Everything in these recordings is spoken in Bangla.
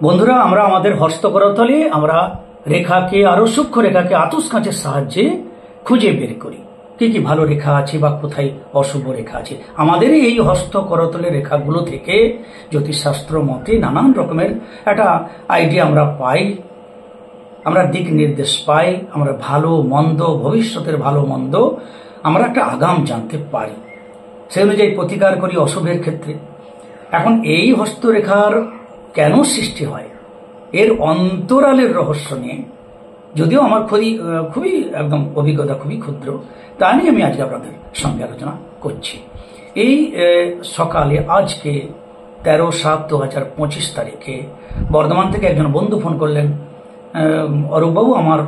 বন্ধুরা, আমরা আমাদের হস্তকরতলে আমরা রেখাকে, আরো সূক্ষ্ম রেখাকে আতস কাঁচের সাহায্যে খুঁজে বের করি কি কি ভালো রেখা আছে বা কোথায় অশুভ রেখা আছে। আমাদের এই হস্তকরতলের রেখাগুলো থেকে জ্যোতিষশাস্ত্র মতে নানান রকমের একটা আইডিয়া আমরা পাই, আমরা দিক নির্দেশ পাই, আমরা ভালো মন্দ, ভবিষ্যতের ভালো মন্দ আমরা একটা আগাম জানতে পারি, সেই অনুযায়ী প্রতিকার করি অশুভের ক্ষেত্রে। এখন এই হস্তরেখার কেন সৃষ্টি হয়, এর অন্তরালের রহস্য নিয়ে যদিও আমার খুবই একদম অভিজ্ঞতা খুবই ক্ষুদ্র, তা নিয়ে আমি আজকে আপনাদের সঙ্গে আলোচনা করছি। এই সকালে আজকে 13/7/2025 তারিখে বর্ধমান থেকে একজন বন্ধু ফোন করলেন, অরূপবাবু আমার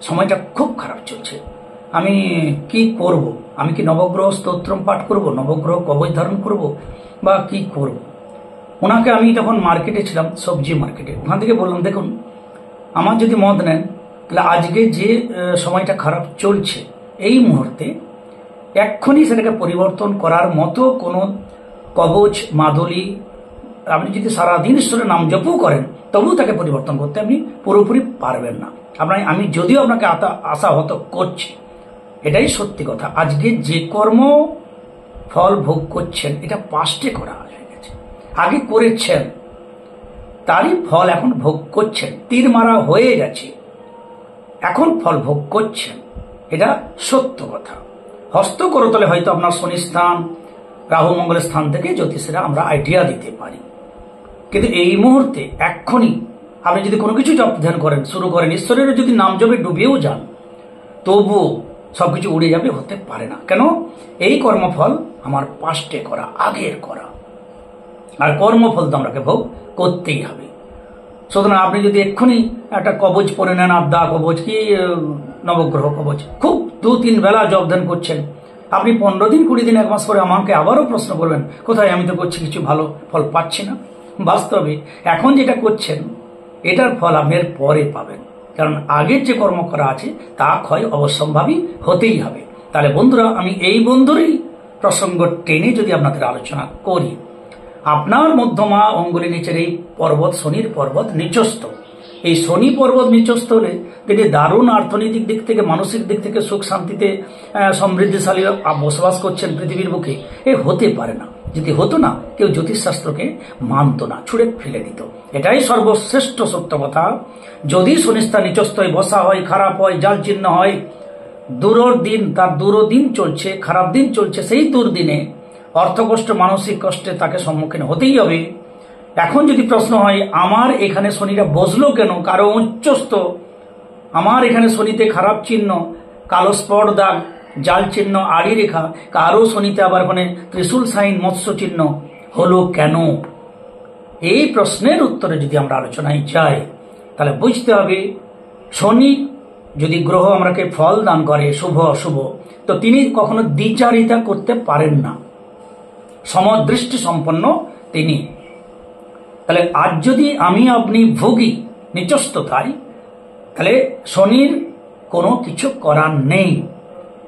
সময়টা খুব খারাপ চলছে, আমি কি করব, আমি কি নবগ্রহ স্তোত্রম পাঠ করব, নবগ্রহ কবচ ধারণ করব বা কি করব। ওনাকে আমি যখন মার্কেটে ছিলাম, সবজি মার্কেটে, ওখান থেকে বললাম দেখুন আমার যদি মত নেন তাহলে আজকে যে সময়টা খারাপ চলছে এই মুহূর্তে এক্ষুনি সেটাকে পরিবর্তন করার মতো কোনো কবচ মাদুলি আপনি যদি সারাদিন ঈশ্বরের নাম জপও করেন তবুও তাকে পরিবর্তন করতে আপনি পুরোপুরি পারবেন না। আমি যদিও আপনাকে আশাহত করছি, এটাই সত্যি কথা। আজকে যে কর্ম ফল ভোগ করছেন এটা পাস্টে করা হয়ে গেছে, আগে করেছেন তারই ফল এখন ভোগ করছেন, তীর মারা হয়ে গেছে, এখন ফল ভোগ করছেন, এটা সত্য কথা। হস্তকরতলে হয়তো আপনার শনি স্থান, রাহু মঙ্গলের স্থান থেকে জ্যোতিষীরা আমরা আইডিয়া দিতে পারি, কিন্তু এই মুহূর্তে এক্ষুনি আপনি যদি কোনো কিছু জপ ধ্যান করেন শুরু করেন, ঈশ্বরের যদি নাম জপে ডুবেও যান তবুও সবকিছু উড়ে যাবে, হতে পারে না। কেন? এই কর্মফল আমার পাস্টে করা, আগের করা, আর কর্মফল তো আমাকে ভোগ করতেই হবে। সুতরাং আপনি যদি এক্ষুনি একটা কবচ পরে নেন, আদ্যা কবচ কি নবগ্রহ কবচ, খুব 2-3 বেলা জপ ধ্যান করছেন, আপনি 15 দিন 20 দিন 1 মাস পরে আমাকে আবারও প্রশ্ন করবেন কোথায়, আমি তো করছি কিছু ভালো ফল পাচ্ছি না। বাস্তবে এখন যেটা করছেন এটার ফল আপনি এর পরে পাবেন, কারণ আগের যে কর্ম করা আছে তা ক্ষয় অবশ্যম্ভাবী হতেই হবে। তাহলে বন্ধুরা, আমি এই বন্ধুরই প্রসঙ্গ টেনে যদি আপনাদের আলোচনা করি, আপনার মধ্যমা অঙ্গুলি নিচের এই পর্বত, শনির পর্বত নিচস্থ, এই শনি পর্বত নিচস্থ হলে তিনি দারুণ অর্থনৈতিক দিক থেকে, মানসিক দিক থেকে সুখ শান্তিতে সমৃদ্ধিশালী বসবাস করছেন পৃথিবীর বুকে। এ হতে পারে না, যদি হতো না কেউ জ্যোতিষশাস্ত্রকে মানত না, ছুঁড়ে ফেলে দিত। এটাই সর্বশ্রেষ্ঠ সত্য কথা। যদি শনিস্থান নিচস্থ হয়, বসা হয়, খারাপ হয়, জাল চিহ্ন হয়, তার দুর্দিন চলছে, খারাপ দিন চলছে, সেই দুর্দিনে অর্থকষ্ট, মানসিক কষ্টে তাকে সম্মুখীন হতেই হবে। এখন যদি প্রশ্ন হয় আমার এখানে শনিটা বসলো কেন, কারো উচ্চস্থ, আমার এখানে শনিতে খারাপ চিহ্ন, কালো স্পট দাগ, জাল চিহ্ন, আড়ি রেখা, কারো শনিতে আবার ওখানে ত্রিশূল সাইন, মৎস্য চিহ্ন হলো কেন, এই প্রশ্নের উত্তরে যদি আমরা আলোচনায় যাই তাহলে বুঝতে হবে শনি যদি গ্রহ আমাকে ফল দান করে শুভ অশুভ, তো তিনি কখনো দ্বিচারিতা করতে পারেন না, সমদৃষ্টি সম্পন্ন তিনি। তাহলে আজ যদি আমি আপনি ভোগী নিচস্থতায়, তাহলে শনির কোনো কিছু করার নেই,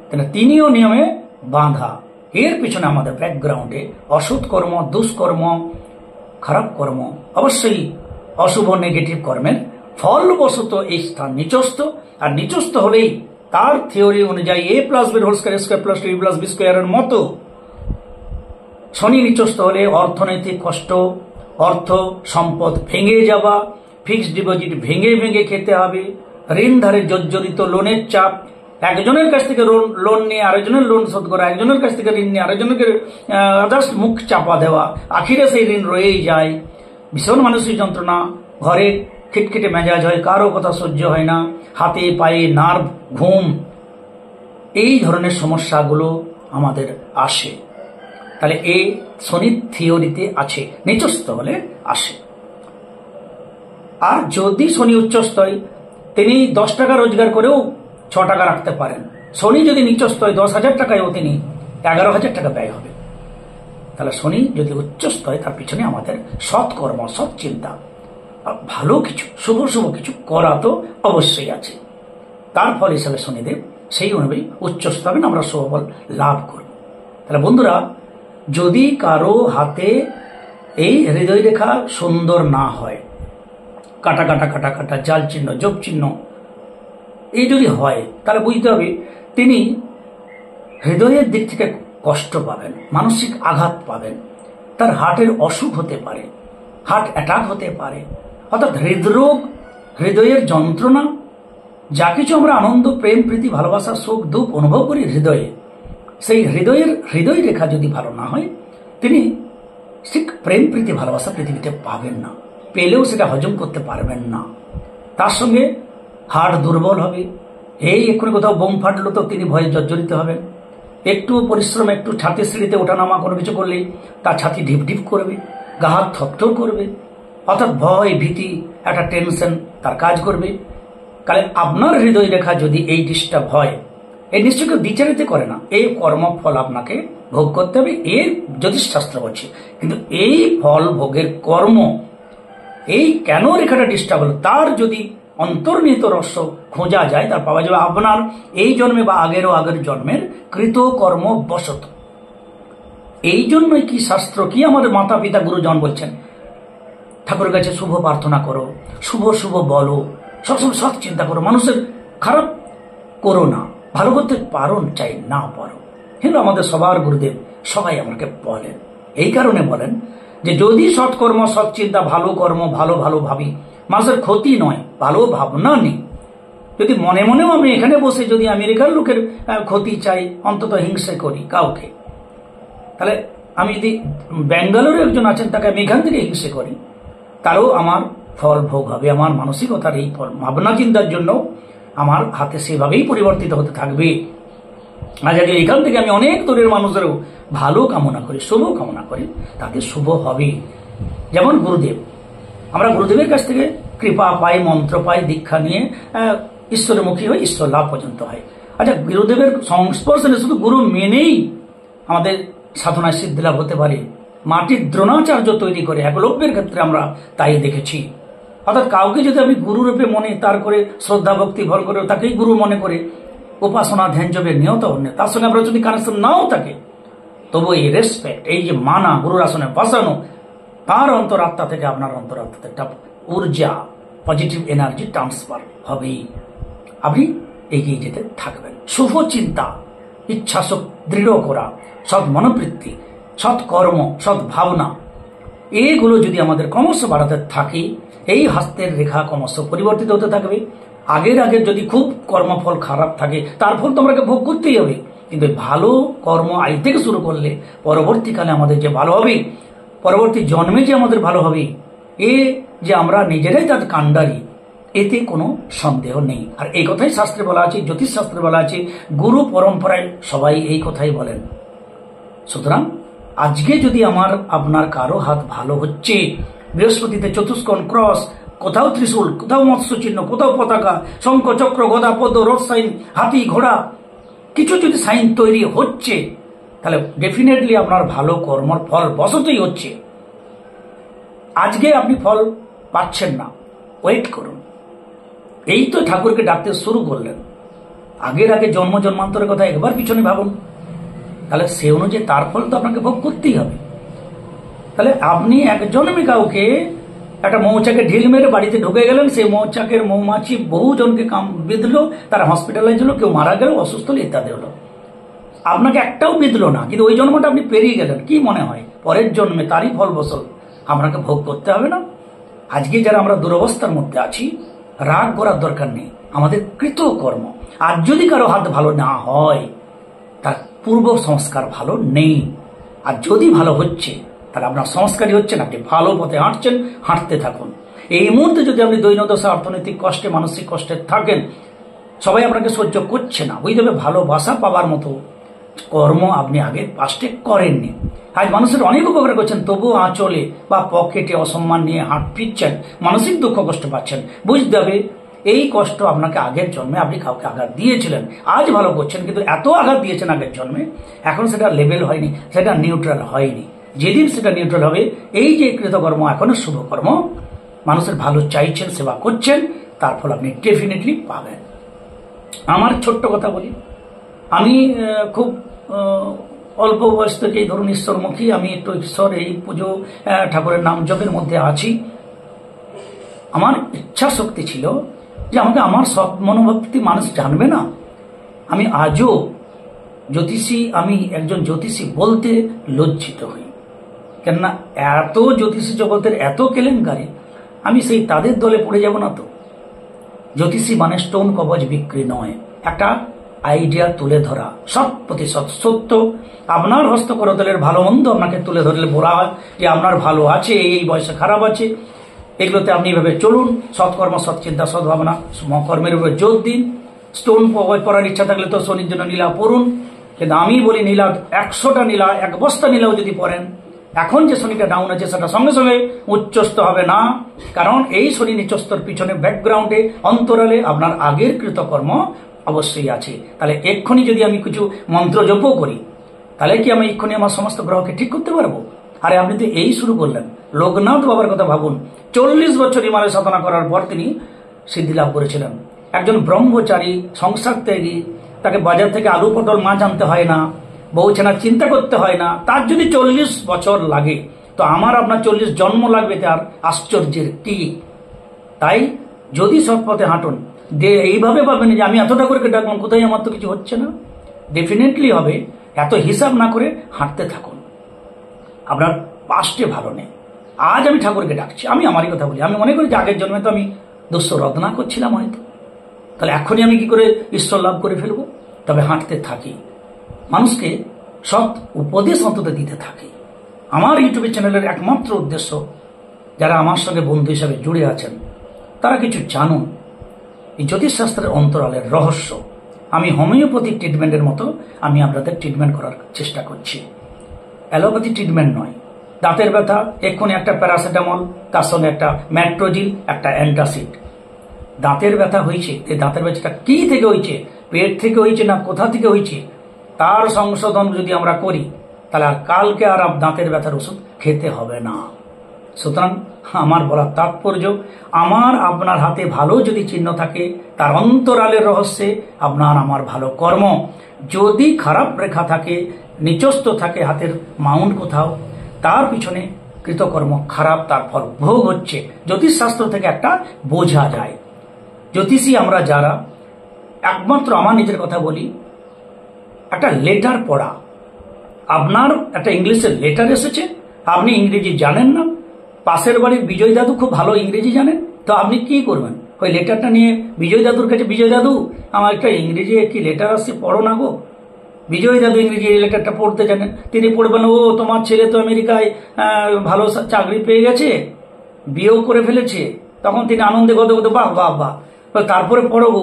তাহলে তিনিও নিয়মে বাঁধা। এর পিছনে আমাদের ব্যাকগ্রাউন্ডে অসৎ কর্ম, দুষ্কর্ম, খারাপ কর্ম, অবশ্যই অশুভ নেগেটিভ কর্মের ফলবশত এই স্থান নিচস্থ। আর নিচস্থ হলেই তার থিওরি অনুযায়ী a+b² এর মতো শনি নিচস্থ হলে অর্থনৈতিক কষ্ট, অর্থ সম্পদ ভেঙে যাওয়া, ফিক্সড ডিপোজিট ভেঙে ভেঙে খেতে হবে, ঋণ ধারে জর্জরিত, লোনের চাপ, একজনের কাছ থেকে লোন নিয়ে আরেকজনের লোন শোধ করা, একজনের কাছ থেকে ঋণ নিয়ে আরেকজনকে জাস্ট মুখ চাপা দেওয়া, আখিরে সেই ঋণ রয়েই যায়, ভীষণ মানসিক যন্ত্রণা, ঘরে খিটখিটে মেজাজ হয়, কারো কথা সহ্য হয় না, হাতে পায়ে নার্ভ, ঘুম, এই ধরনের সমস্যাগুলো আমাদের আসে। তাহলে এই শনির থিওরিতে আছে, নিচস্থ হলে আসে। আর যদি শনি উচ্চস্থ হয়, তিনি 10 টাকা রোজগার করেও 6 টাকা রাখতে পারেন। শনি যদি নিচস্থ হয় 10,000 টাকায়ও তিনি 11,000 টাকা ব্যয় হবে। তাহলে শনি যদি উচ্চস্থ হয় তার পিছনে আমাদের সৎকর্ম, সৎ চিন্তা, ভালো কিছু, শুভ কিছু করা তো অবশ্যই আছে। তার ফল হিসাবে শনিদেব সেই অনুযায়ী উচ্চস্থ হবেন, আমরা শুভফল লাভ করব। তাহলে বন্ধুরা, যদি কারো হাতে এই হৃদয় রেখা সুন্দর না হয়, কাটা কাটা কাটা কাটা, জাল চিহ্ন, যোগ চিহ্ন, এই যদি হয় তাহলে বুঝতে হবে তিনি হৃদয়ের দিক থেকে কষ্ট পাবেন, মানসিক আঘাত পাবেন, তার হার্টের অসুখ হতে পারে, হার্ট অ্যাটাক হতে পারে, অর্থাৎ হৃদরোগ, হৃদয়ের যন্ত্রণা, যা কিছু আমরা আনন্দ, প্রেম, প্রীতি, ভালোবাসা, সুখ, দুঃখ অনুভব করি হৃদয়ে, সেই হৃদয় রেখা যদি ভালো না হয়, তিনি ঠিক প্রেম, প্রীতি, ভালোবাসা পৃথিবীতে পাবেন না, পেলেও সেটা হজম করতে পারবেন না। তার সঙ্গে হার্ট দুর্বল হবে, এই এক্ষুনি কোথাও বোম ফাটলো তো তিনি ভয়ে জর্জরিত হবেন, একটু পরিশ্রম, একটু ছাতি সিঁড়িতে ওঠানামা কোনো কিছু করলে তার ছাতি ঢিপ ঢিপ করবে, গা হাত থরথর করবে, অর্থাৎ ভয়, ভীতি, একটা টেনশন তার কাজ করবে। কারণ আপনার হৃদয় রেখা যদি এই ডিস্টার্ব হয়, এই নিশ্চয় কেউ বিচারিতে করে না, এই কর্মফল আপনাকে ভোগ করতে হবে, এর জ্যোতিষশাস্ত্র বলছে। কিন্তু এই ফল ভোগের কর্ম, এই কেন রেখাটা ডিস্টার্ব হলো, তার যদি অন্তর্নিহিত রহস্য খোঁজা যায়, তার পাওয়া যাবে আপনার এই জন্মে বা আগের জন্মের কৃত কর্ম বশত। এই জন্যই কি শাস্ত্র, কি আমাদের মাতা পিতা গুরুজন বলছেন, ঠাকুরের কাছে শুভ প্রার্থনা করো, শুভ শুভ বলো, সবসময় সৎ চিন্তা করো, মানুষের খারাপ করো না, ভালো করতে পারো চাই না পারো। কিন্তু আমাদের সবার গুরুদেব সবাই আমাকে বলেন, এই কারণে বলেন যে যদি সৎকর্ম, সৎ চিন্তা, ভালো কর্ম, ভালো ভালো ভাবি, মানুষের ক্ষতি নয়, ভালো ভাবনা নেই, যদি মনে মনেও আমি এখানে বসে যদি আমেরিকার লোকের ক্ষতি চাই, অন্তত হিংসা করি কাউকে, তাহলে আমি যদি ব্যাঙ্গালোরে একজন আছেন তাকে আমি এখান থেকে হিংসে করি, তারও আমার ফল ভোগ হবে। আমার মানসিকতার এই ফল, ভাবনা চিন্তার জন্য আমার হাতে সেভাবেই পরিবর্তিত হতে থাকবে। আর যদি এখান থেকে আমি অনেক দূরের মানুষদেরও ভালো কামনা করি, শুভ কামনা করি, তাতে শুভ হবে। যেমন গুরুদেব, আমরা গুরুদেবের কাছ থেকে কৃপা পাই, মন্ত্র পাই, দীক্ষা নিয়ে ঈশ্বরের মুখী হয়, ঈশ্বর লাভ পর্যন্ত হয়। আচ্ছা, গুরুদেবের সংস্পর্শে শুধু গুরু মেনেই আমাদের সাধনায় সিদ্ধি লাভ হতে পারে? মাটির দ্রোণাচার্য তৈরি করে একলব্যের ক্ষেত্রে আমরা তাই দেখেছি। অর্থাৎ কাউকে যদি আমি গুরুরূপে মনে, তার করে শ্রদ্ধা ভক্তি ভর করে তাকেই গুরু মনে করে উপাসনা ধ্যান জবে নিহত হন, তার সঙ্গে আমরা যদি কানেকশন নাও থাকে, তবু এই রেসপেক্ট, এই যে মানা, গুরুর আসনে বসানো, তার অন্তরাত্মা থেকে আপনার অন্তরাত্মাতে একটা ঊর্জা, পজিটিভ এনার্জি ট্রান্সফার হবেই, আপনি এগিয়ে যেতে থাকবেন। শুভ চিন্তা, ইচ্ছা দৃঢ় করা, সৎ মনোবৃত্তি, সৎ কর্ম, সৎ ভাবনা, এইগুলো যদি আমাদের ক্রমশ বাড়াতে থাকি, এই হস্তের রেখা ক্রমশ পরিবর্তিত হতে থাকবে। আগের যদি খুব কর্মফল খারাপ থাকে, তার ফল তো আমাকে ভোগ করতেই হবে, কিন্তু ভালো কর্ম আজ থেকে শুরু করলে পরবর্তীকালে আমাদের যে ভালো হবে, পরবর্তী জন্মে যে আমাদের ভালো হবে, এ যে আমরা নিজেরাই তার কাণ্ডারি, এতে কোনো সন্দেহ নেই। আর এই কথাই শাস্ত্রে বলা আছে, জ্যোতিষ শাস্ত্রে বলা আছে, গুরু পরম্পরায় সবাই এই কথাই বলেন। সুতরাং আজকে যদি আপনার কারো হাত ভালো হচ্ছে, বৃহস্পতিতে চতুষ্কোণ, ক্রস, কোথাও ত্রিশূল, কোথাও মৎস্য চিহ্ন, কোথাও পতাকা, শঙ্খ, চক্র, গদা, পদ্ম, রথ সাইন, হাতি, ঘোড়া, কিছু যদি সাইন তৈরি হচ্ছে, তাহলে ডেফিনেটলি আপনার ভালো কর্মর ফল বশতই হচ্ছে। আজকে আপনি ফল পাচ্ছেন না, ওয়েট করুন। এই তো ঠাকুরকে ডাকতে শুরু করলেন, আগে জন্ম জন্মান্তরের কথা একবার পিছনে ভাবুন, তাহলে সে অনুযায়ী তার ফল তো আপনাকে ভোগ করতেই হবে। তাহলে আপনি একজনই কাউকে একটা মৌচাকে ঢিল মেরে বাড়িতে ঢুকে গেলেন, সেই মৌচাকের মৌমাছি বহুজনকে বিঁধলো, তারা হসপিটালাইজ হলো, কেউ মারা গেল, অসুস্থ হলো, ইত্যাদি হলো। আপনাকে একটাও বিঁধলো না, কিন্তু ওই জন্মটা আপনি পেরিয়ে গেলেন। কি মনে হয় পরের জন্মে তারই ফল বসল আপনাকে ভোগ করতে হবে না? আজকে যারা আমরা দুরবস্থার মধ্যে আছি, রাগ করার দরকার নেই, আমাদের কৃত কর্ম। আর যদি কারো হাত ভালো না হয়, তার পূর্ব সংস্কার ভালো নেই। আর যদি ভালো হচ্ছে, তাহলে আপনার সংস্কারই হচ্ছে না, আপনি ভালো পথে হাঁটছেন, হাঁটতে থাকুন। এই মুহূর্তে যদি আপনি দৈনদশা, অর্থনৈতিক কষ্টে, মানসিক কষ্টে থাকেন, সবাই আপনাকে সহ্য করছে না, বুঝতে হবে ভালোবাসা পাবার মতো কর্ম আপনি আগে পাস্টে করেননি। আজ মানুষের অনেক উপকার করছেন, তবুও আঁচলে বা পকেটে অসম্মান নিয়ে হাঁট ফিরছেন, মানসিক দুঃখ কষ্ট পাচ্ছেন। বুঝতে হবে এই কষ্ট আপনাকে আগের জন্মে আপনি কাউকে আঘাত দিয়েছিলেন, আজ ভালো করছেন, কিন্তু এত আঘাত দিয়েছেন আগের জন্মে, এখন সেটা লেভেল হয়নি, সেটা নিউট্রাল হয়নি। যেদিন সেটা নিউট্রাল হবে, এই যে কৃতকর্ম, এখনো শুভকর্ম, মানুষের ভালো চাইছেন, সেবা করছেন, তার ফল আপনি ডেফিনেটলি পাবেন। আমার ছোট্ট কথা বলি, আমি খুব অল্প বয়স থেকেই ধরুন ঈশ্বরমুখী, আমি একটু ঈশ্বর, এই পুজো, ঠাকুরের নাম জপের মধ্যে আছি। আমার ইচ্ছা শক্তি ছিল যে আমাকে আমার সৎ মনোভক্তি মানুষ জানবে না। আমি আজও জ্যোতিষী, আমি একজন জ্যোতিষী বলতে লজ্জিত হই, কেননা এত জ্যোতিষী জগতের এত কেলেঙ্কারি, আমি সেই তাদের দলে পড়ে যাব না তো। জ্যোতিষী মানে স্টোন কবচ বিক্রি নয়, একটা আইডিয়া তুলে ধরা, 100% সত্য। আপনার হস্তকরতলের ভালো মন্দ আপনাকে তুলে ধরলে বলা হয় যে আপনার ভালো আছে, এই বয়সে খারাপ আছে, এগুলোতে আপনি এভাবে চলুন, সৎকর্ম, সৎ চিন্তা, সদ্ভাবনা, কর্মের উপরে জোর দিন। স্টোন কবচ পরার ইচ্ছা থাকলে তো শনির জন্য নীলা পড়ুন, কিন্তু আমি বলি নীলা 100টা নীলা, 1 বস্তা নীলাও যদি পড়েন, এখন যে শনিটা ডাউন আছে সেটা সঙ্গে সঙ্গে উচ্চস্থ হবে না, কারণ এই শনি নিচস্থর পিছনে ব্যাকগ্রাউন্ডে অন্তরালে আপনার আগের কৃতকর্ম অবশ্যই আছে। তাহলে এক্ষুনি যদি আমি কিছু মন্ত্র জপও করি, তাহলে কি আমি এক্ষুনি আমার সমস্ত গ্রহকে ঠিক করতে পারবো? আরে আপনি তো এই শুরু করলেন। লোকনাথ বাবার কথা ভাবুন, 40 বছর হিমালয় সাধনা করার পর তিনি সিদ্ধি লাভ করেছিলেন। একজন ব্রহ্মচারী, সংসার ত্যাগী, তাকে বাজার থেকে আলু পটল মাছ আনতে হয় না, বউ ছেনার চিন্তা করতে হয় না, তার যদি 40 বছর লাগে, তো আমার আপনার 40 জন্ম লাগবে, তার আশ্চর্যের কি? তাই যদি সৎপথে হাঁটুন, এইভাবে পাবেন যে আমি এতটা করে ডাকলাম, কোথায় আমার তো কিছু হচ্ছে না। ডেফিনেটলি হবে। এত হিসাব না করে হাঁটতে থাকুন। আপনার পাস্টে ভালো নেই, আজ আমি ঠাকুরকে ডাকছি, আমি আমারই কথা বলি, আমি মনে করি যে আগের জন্মে তো আমি দস্য রদনা করছিলাম হয়তো, তাহলে এখনই আমি কি করে ঈশ্বর লাভ করে ফেলবো? তবে হাঁটতে থাকি, মানুষকে সৎ উপদেশ অন্তত দিতে থাকি। আমার ইউটিউব চ্যানেলের একমাত্র উদ্দেশ্য, যারা আমার সঙ্গে বন্ধু হিসাবে জুড়ে আছেন তারা কিছু জানুন এই জ্যোতিষশাস্ত্রের অন্তরালের রহস্য। আমি হোমিওপ্যাথিক ট্রিটমেন্টের মতো আমি আপনাদের ট্রিটমেন্ট করার চেষ্টা করছি, অ্যালোপ্যাথি ট্রিটমেন্ট নয়। দাঁতের ব্যথা, এক্ষুনি একটা প্যারাসিটামল, তার সঙ্গে একটা ম্যাট্রোজিল, একটা অ্যান্টাসিড। দাঁতের ব্যথা হয়েছে, এই দাঁতের ব্যথাটা কি থেকে হয়েছে, পেট থেকে হয়েছে না কোথা থেকে হয়েছে, তার সংশোধন যদি আমরা করি, তাহলে আর কালকে আর দাঁতের ব্যথার ওষুধ খেতে হবে না। সুতরাং আমার বলার তাৎপর্য, আমার আপনার হাতে ভালো যদি চিহ্ন থাকে, তার অন্তরালের রহস্যে আপনার আমার ভালো কর্ম। যদি খারাপ রেখা থাকে, নিচস্থ থাকে হাতের মাউন্ট কোথাও, তার পিছনে কৃতকর্ম খারাপ, তার ফল ভোগ হচ্ছে। জ্যোতিষশাস্ত্র থেকে একটা বোঝা যায়। জ্যোতিষী আমরা যারা, একমাত্র আমার নিজের কথা বলি, একটা লেটার পড়া, আপনার একটা ইংলিশের লেটার এসেছে, আপনি ইংরেজি জানেন না, পাশের বাড়ির বিজয় দাদু খুব ভালো ইংরেজি জানেন, তো আপনি কি করবেন? ওই লেটারটা নিয়ে বিজয় দাদুর কাছে, বিজয় দাদু আমার একটা ইংরেজি কি লেটার আসছে, পড়ো না গো। বিজয় দাদু ইংরেজি লেটারটা পড়তে জানেন, তিনি পড়বেন, ও তোমার ছেলে তো আমেরিকায় ভালো চাকরি পেয়ে গেছে, বিয়েও করে ফেলেছে। তখন তিনি আনন্দে গদগদ, বাহ বাহ বাহ। তারপরে পড়বো,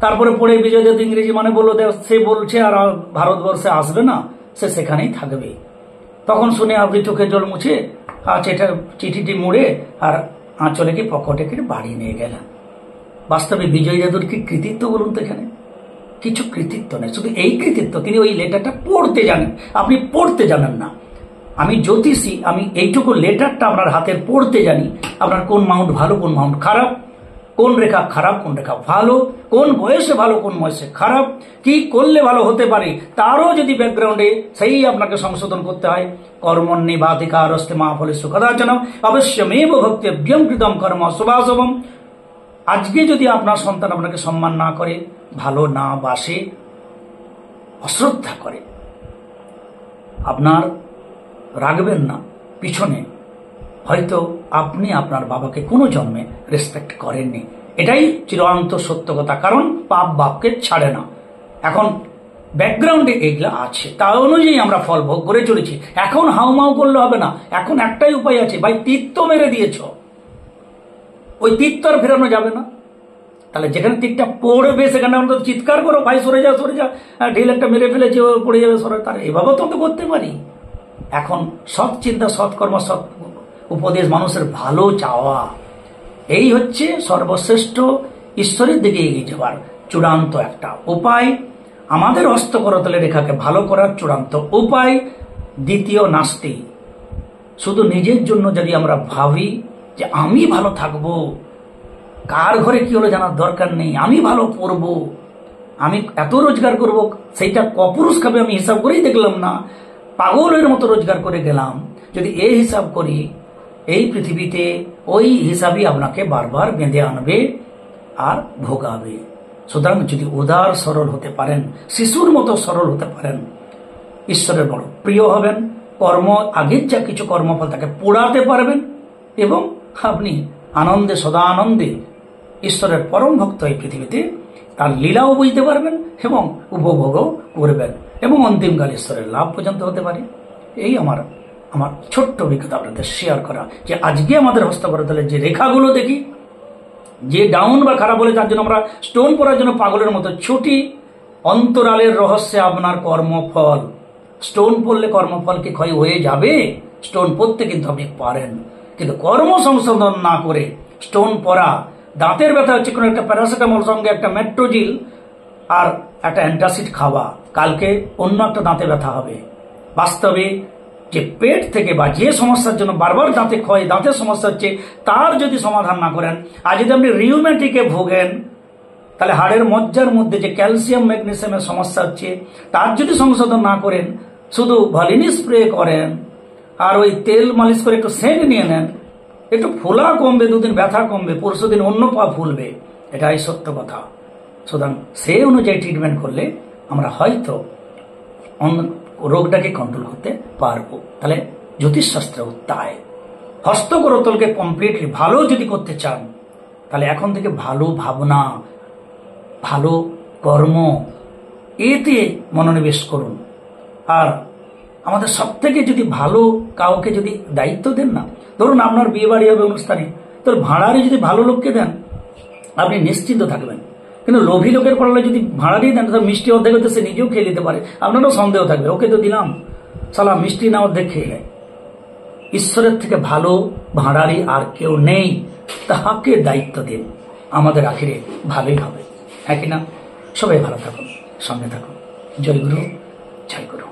তারপরে পড়ে বিজয় দাদু ইংরেজি মানে বললো, সে বলছে আর ভারতবর্ষে আসবে না, সে সেখানেই থাকবে। তখন শুনে আপনি চোখের জল মুছে চিঠিটি মুড়ে আর আঁচলে কি পকেটে করে বাড়ি নিয়ে গেলেন। বাস্তবে বিজয় দাদুর কি কৃতিত্ব বলুন তো? এখানে কিছু কৃতিত্ব নেই, শুধু এই কৃতিত্ব, তিনি ওই লেটারটা পড়তে জানেন, আপনি পড়তে জানেন না। আমি জ্যোতিষী, আমি এইটুকু লেটারটা আপনার হাতের পড়তে জানি, আপনার কোন মাউন্ট ভালো, কোন মাউন্ট খারাপ, কোন রেখা খারাপ, কোন রেখা ভালো, কোন বয়সে ভালো, কোন বয়সে খারাপ, কি করলে ভালো হতে পারে, তারও যদি ব্যাকগ্রাউন্ডে সেই আপনাকে সংশোধন করতে হয়। কর্মণ্যেবাধিকারস্তে মা ফলে সুখদাচনা অবশ্যমেব ভক্তব্যম কৃতম কর্ম শুভাশুভম। আজকে যদি আপনার সন্তান আপনাকে সম্মান না করে, ভালো না বাসে, অশ্রদ্ধা করে, আপনার রাখবেন না, পিছনে হয়তো আপনি আপনার বাবাকে কোনো জন্মে রেসপেক্ট করেননি। এটাই চিরান্ত সত্য কথা, কারণ পাপ বাপকে ছাড়ে না। এখন ব্যাকগ্রাউন্ডে এগুলা আছে, তা অনুযায়ী আমরা ফল ভোগ করে চলেছি। এখন হাউমাউ করলে হবে না, এখন একটাই উপায় আছে, ভাই তীর তো মেরে দিয়েছ, ওই তীর তো আর ফেরানো যাবে না। তাহলে যেখানে তীরটা পড়বে সেখানে আমরা চিৎকার করো, ভাই সরে যা সরে যা, ঢিল একটা মেরে ফেলেছে, ও পড়ে যাবে, সরে। তার এভাবেও তো করতে পারি। এখন সৎ চিন্তা, সৎকর্ম, সৎ উপদেশ, মানুষের ভালো চাওয়া, এই হচ্ছে সর্বশ্রেষ্ঠ ঈশ্বরের দিকে এগিয়ে যাওয়ার চূড়ান্ত একটা উপায়। আমাদের হস্তকরতলে রেখাকে ভালো করার চূড়ান্ত উপায় দ্বিতীয় নাস্তি। শুধু নিজের জন্য যদি আমরা ভাবি যে আমি ভালো থাকবো, কার ঘরে কি হলো জানার দরকার নেই, আমি ভালো পড়বো, আমি এত রোজগার করব, সেইটা কপুরুষ খাবে আমি হিসাব করেই দেখলাম না, পাগলের মতো রোজগার করে গেলাম। যদি এই হিসাব করি, এই পৃথিবীতে ওই হিসাবই আপনাকে বারবার বেঁধে আনবে আর ভোগাবে। সুতরাং যদি উদার সরল হতে পারেন, শিশুর মতো সরল হতে পারেন, ঈশ্বরের বড় প্রিয় হবেন। কর্ম, আগের যা কিছু কর্মফল তাকে পোড়াতে পারবেন এবং আপনি আনন্দে, সদা আনন্দে ঈশ্বরের পরম ভক্ত এই পৃথিবীতে তার লীলাও বুঝতে পারবেন এবং উপভোগও করবেন এবং অন্তিমকালে ঈশ্বরের লাভ পর্যন্ত হতে পারে। এই আমার ছোট্ট অভিজ্ঞতা আপনাদের শেয়ার করা, যে আজকে আমাদের হস্তকরতলে যে রেখাগুলো দেখি, যে ডাউন বা খারাপ বলে তার জন্য আমরা স্টোন পরার জন্য পাগলের মতো ছুটি, অন্তরালের রহস্যে আপনার কর্মফল। স্টোন পড়লে কর্মফল কি ক্ষয় হয়ে যাবে? স্টোন পড়তে কিন্তু আপনি পারেন, কিন্তু কর্ম সংশোধন না করে স্টোন পরা, দাঁতের ব্যথা হচ্ছে কোনো একটা প্যারাসিটামল সঙ্গে একটা মেট্রোজিল আর একটা অ্যান্টাসিড খাওয়া, কালকে অন্য একটা দাঁতে ব্যথা হবে। বাস্তবে যে পেট থেকে বা যে সমস্যার জন্য বারবার দাঁতে ক্ষয়, দাঁতের সমস্যা হচ্ছে, তার যদি সমাধান না করেন, আর যদি আপনি রিউম্যাটিকে ভোগেন, তাহলে হাড়ের মজ্জার মধ্যে যে ক্যালসিয়াম ম্যাগনেসিয়ামের সমস্যা হচ্ছে, তার যদি সংশোধন না করেন, শুধু ভলিনি স্প্রে করেন আর ওই তেল মালিশ করে একটু সেঁক নিয়ে নেন, একটু ফোলা কমবে, দুদিন ব্যথা কমবে, পরশু দিন অন্য পা ফুলবে, এটাই সত্য কথা। সুতরাং সেই অনুযায়ী ট্রিটমেন্ট করলে আমরা হয়তো রোগটাকে কন্ট্রোল করতে পারবো। তাহলে জ্যোতিষশাস্ত্র তাই হস্তকরতলকে কমপ্লিটলি ভালো যদি করতে চান, তাহলে এখন থেকে ভালো ভাবনা, ভালো কর্ম, এতে মনোনিবেশ করুন। আর আমাদের সব থেকে যদি ভালো কাউকে যদি দায়িত্ব দেন না, ধরুন আপনার বিয়ে বাড়ি হবে অনুষ্ঠানে, তো ভাড়ারে যদি ভালো লোককে দেন, আপনি নিশ্চিন্ত থাকবেন। কিন্তু লোভী লোকের পড়ালে যদি ভাড়া দিয়ে দেন, তাহলে মিষ্টি অর্ধেক হতে সে নিজেও খেয়ে দিতে পারে, আপনারও সন্দেহ থাকবে, ওকে তো দিলাম, সালা মিষ্টি না অর্ধেক খেয়ে নেয়। ঈশ্বরের থেকে ভালো ভাড়ারি আর কেউ নেই, তাহাকে দায়িত্ব দিন, আমাদের আখিরে ভালোই হবে। হ্যাঁ কিনা? সবাই ভালো থাকুন, সঙ্গে থাকুন। জয় গুরু, জয় গুরু।